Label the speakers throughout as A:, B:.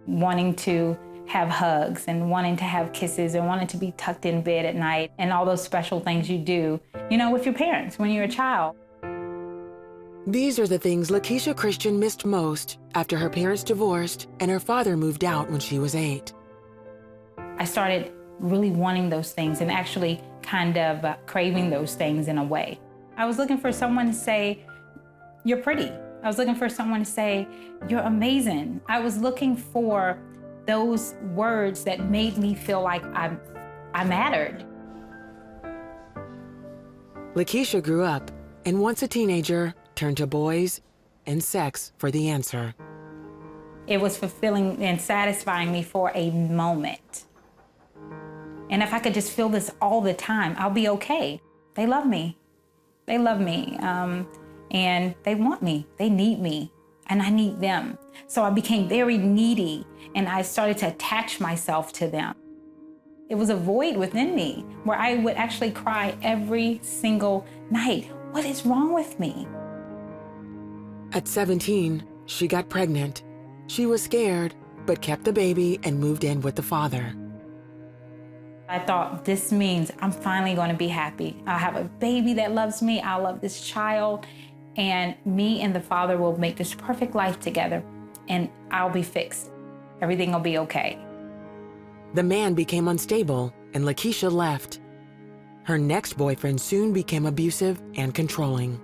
A: wanting to have hugs and wanting to have kisses and wanting to be tucked in bed at night and all those special things you do, with your parents when you're a child.
B: These are the things Lakeisha Christian missed most after her parents divorced and her father moved out when she was 8.
A: I started really wanting those things and actually kind of craving those things in a way. I was looking for someone to say, "You're pretty." I was looking for someone to say, "You're amazing." I was looking for those words that made me feel like I mattered.
B: Lakeisha grew up and once a teenager turned to boys and sex for the answer.
A: It was fulfilling and satisfying me for a moment. And if I could just feel this all the time, I'll be okay. They love me. They love me. And they want me. They need me. And I need them. So I became very needy and I started to attach myself to them. It was a void within me where I would actually cry every single night. What is wrong with me?
B: At 17, she got pregnant. She was scared, but kept the baby and moved in with the father.
A: I thought, this means I'm finally going to be happy. I'll have a baby that loves me. I'll love this child. And me and the father will make this perfect life together. And I'll be fixed. Everything will be okay.
B: The man became unstable and Lakeisha left. Her next boyfriend soon became abusive and controlling.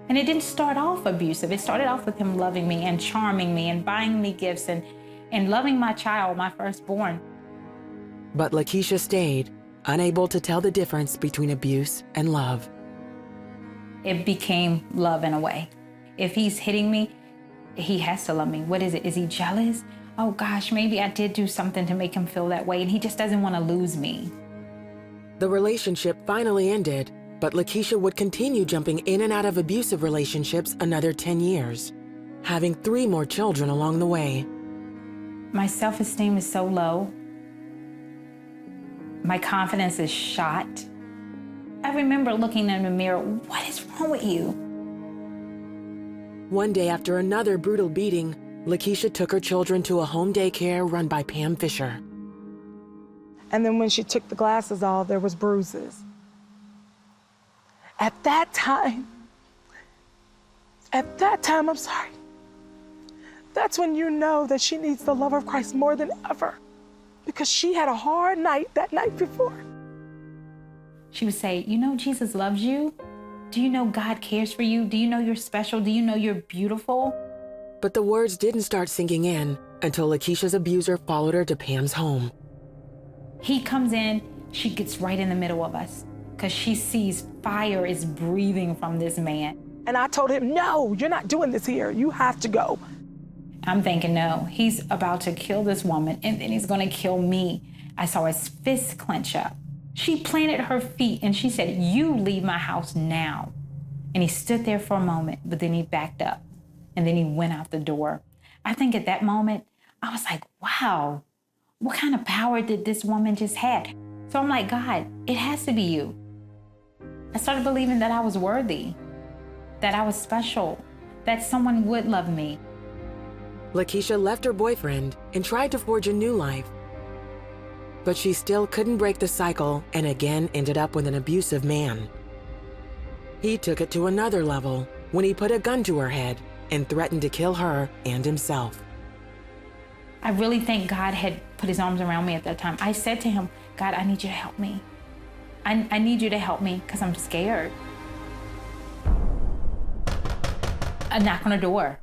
A: And it didn't start off abusive. It started off with him loving me and charming me and buying me gifts and loving my child, my firstborn.
B: But Lakeisha stayed, unable to tell the difference between abuse and love.
A: It became love in a way. If he's hitting me, he has to love me. What is it? Is he jealous? Oh gosh, maybe I did do something to make him feel that way and he just doesn't want to lose me.
B: The relationship finally ended, but Lakeisha would continue jumping in and out of abusive relationships another 10 years, having 3 more children along the way.
A: My self-esteem is so low. My confidence is shot. I remember looking in the mirror, what is wrong with you?
B: One day after another brutal beating, Lakeisha took her children to a home daycare run by Pam Fisher.
C: And then when she took the glasses off, there was bruises. At that time, I'm sorry, that's when you know that she needs the love of Christ more than ever, because she had a hard night that night before.
A: She would say, you know Jesus loves you? Do you know God cares for you? Do you know you're special? Do you know you're beautiful?
B: But the words didn't start sinking in until Lakeisha's abuser followed her to Pam's home.
A: He comes in, she gets right in the middle of us because she sees fire is breathing from this man.
C: And I told him, no, you're not doing this here. You have to go.
A: I'm thinking, no, he's about to kill this woman and then he's gonna kill me. I saw his fist clench up. She planted her feet and she said, you leave my house now. And he stood there for a moment, but then he backed up and then he went out the door. I think at that moment, I was like, wow, what kind of power did this woman just have? So I'm like, God, it has to be you. I started believing that I was worthy, that I was special, that someone would love me.
B: Lakeisha left her boyfriend and tried to forge a new life. But she still couldn't break the cycle and again ended up with an abusive man. He took it to another level when he put a gun to her head and threatened to kill her and himself.
A: I really think God had put his arms around me at that time. I said to him, God, I need you to help me. I need you to help me because I'm scared. A knock on the door.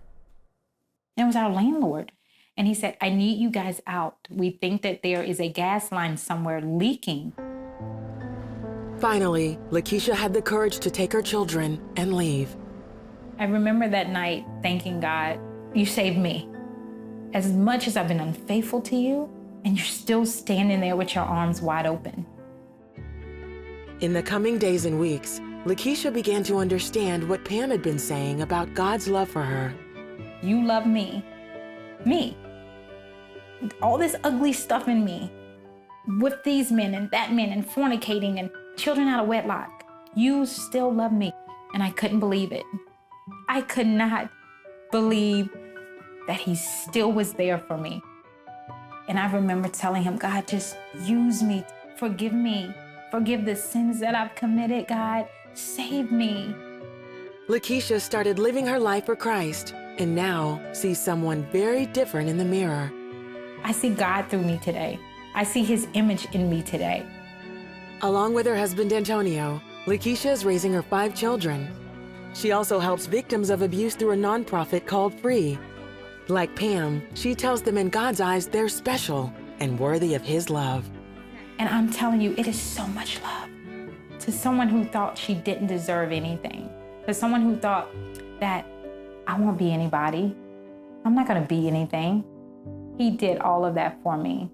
A: And it was our landlord. And he said, I need you guys out. We think that there is a gas line somewhere leaking.
B: Finally, Lakeisha had the courage to take her children and leave.
A: I remember that night thanking God, you saved me. As much as I've been unfaithful to you, and you're still standing there with your arms wide open.
B: In the coming days and weeks, Lakeisha began to understand what Pam had been saying about God's love for her.
A: You love me. Me. All this ugly stuff in me, with these men and that man and fornicating and children out of wedlock. You still love me. And I couldn't believe it. I could not believe that he still was there for me. And I remember telling him, God, just use me, forgive the sins that I've committed, God, save me.
B: Lakeisha started living her life for Christ and now sees someone very different in the mirror.
A: I see God through me today. I see his image in me today.
B: Along with her husband, Antonio, Lakeisha is raising her 5 children. She also helps victims of abuse through a nonprofit called Free. Like Pam, she tells them in God's eyes they're special and worthy of his love.
A: And I'm telling you, it is so much love. To someone who thought she didn't deserve anything. To someone who thought that I won't be anybody. I'm not gonna be anything. He did all of that for me.